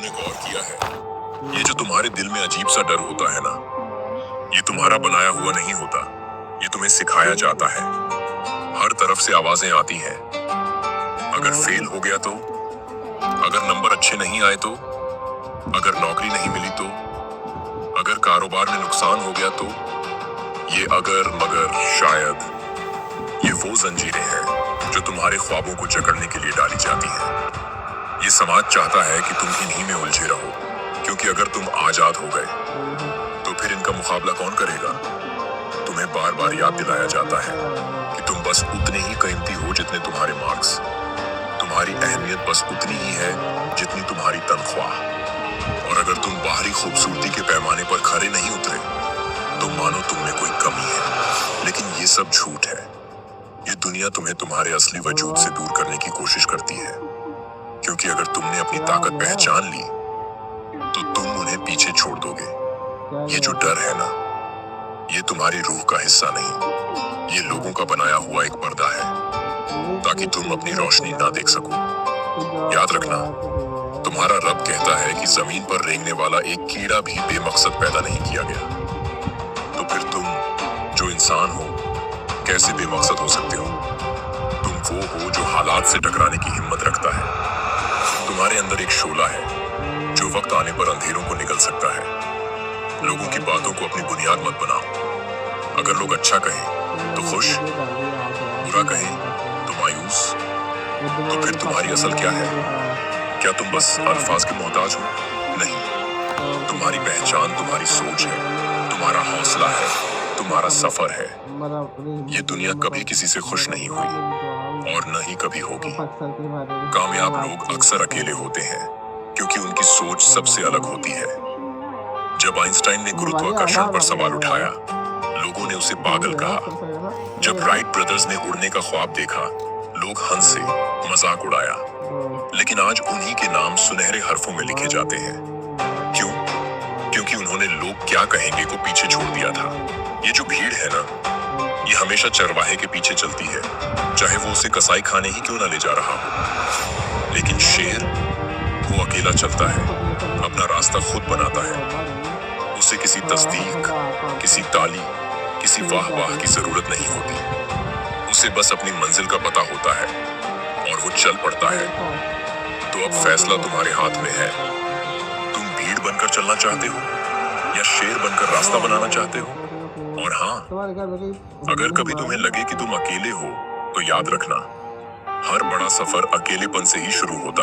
तुमने गौर किया है, ये जो तुम्हारे दिल में अजीब सा डर होता है ना, ये तुम्हारा बनाया हुआ नहीं होता, ये तुम्हें सिखाया जाता है। हर तरफ से आवाजें आती हैं। अगर फेल हो गया तो, अगर नंबर अच्छे नहीं आए तो, अगर नौकरी नहीं मिली तो, अगर कारोबार में नुकसान हो गया तो, ये अगर मगर शायद, ये वो जंजीरें हैं जो तुम्हारे ख्वाबों को जकड़ने के लिए डाली जाती हैं। ये समाज चाहता है कि तुम इन्हीं में उलझे रहो, क्योंकि अगर तुम आजाद हो गए तो फिर इनका मुकाबला कौन करेगा। तुम्हें बार बार याद दिलाया जाता है कि तुम बस उतने ही कीमती हो जितने तुम्हारे मार्क्स, तुम्हारी अहमियत बस उतनी ही है जितनी तुम्हारी तनख्वाह। और अगर तुम बाहरी खूबसूरती के पैमाने पर खरे नहीं उतरे तो मानो तुम में कोई कमी है। लेकिन ये सब झूठ है। ये दुनिया तुम्हें तुम्हारे असली वजूद से दूर करने की कोशिश करती है, क्योंकि अगर तुमने अपनी ताकत पहचान ली तो तुम उन्हें पीछे छोड़ दोगे। ये जो डर है ना, ये तुम्हारी रूह का हिस्सा नहीं, ये लोगों का बनाया हुआ एक पर्दा है ताकि तुम अपनी रोशनी ना देख सको। याद रखना, तुम्हारा रब कहता है कि जमीन पर रेंगने वाला एक कीड़ा भी बेमकसद पैदा नहीं किया गया। तो फिर तुम जो इंसान हो कैसे बेमकसद हो सकते हो। तुम वो हो जो हालात से टकराने की हिम्मत रखता है। तुम्हारे अंदर एक शोला है जो वक्त आने पर अंधेरों को निगल सकता है। लोगों की बातों को अपनी बुनियाद मत बनाओ। अगर लोग अच्छा कहें तो खुश, बुरा कहें तो मायूस, तो फिर तुम्हारी असल क्या है? क्या तुम बस अल्फाज के मोहताज हो? नहीं, तुम्हारी पहचान तुम्हारी सोच है, तुम्हारा हौसला है, तुम्हारा सफर है। ये दुनिया कभी किसी से खुश नहीं हुई और न ही कभी होगी। कामयाब लोग अक्सर अकेले होते हैं क्योंकि उनकी सोच सबसे अलग होती है। जब आइंस्टाइन ने गुरुत्वाकर्षण पर सवाल उठाया, लोगों ने उसे पागल कहा। जब राइट ब्रदर्स ने उड़ने का ख्वाब देखा, लोग हंसे, मजाक उड़ाया। लेकिन आज उन्हीं के नाम सुनहरे हरफों में लिखे जाते हैं। क्यों? क्योंकि उन्होंने लोग क्या कहेंगे को पीछे छोड़ दिया था। ये जो भीड़ है ना, ये हमेशा चरवाहे के पीछे चलती है, चाहे वो उसे कसाई खाने ही क्यों ना ले जा रहा हो। लेकिन शेर, वो अकेला चलता है, अपना रास्ता खुद बनाता है। उसे किसी तस्दीक, किसी ताली, किसी वाह वाह की जरूरत नहीं होती। उसे बस अपनी मंजिल का पता होता है और वो चल पड़ता है। तो अब फैसला तुम्हारे हाथ में है। तुम भीड़ बनकर चलना चाहते हो या शेर बनकर रास्ता बनाना चाहते हो? और हाँ, अगर कभी तुम्हें लगे कि तुम अकेले हो तो याद रखना, हर बड़ा सफर अकेलेपन से ही शुरू होता है।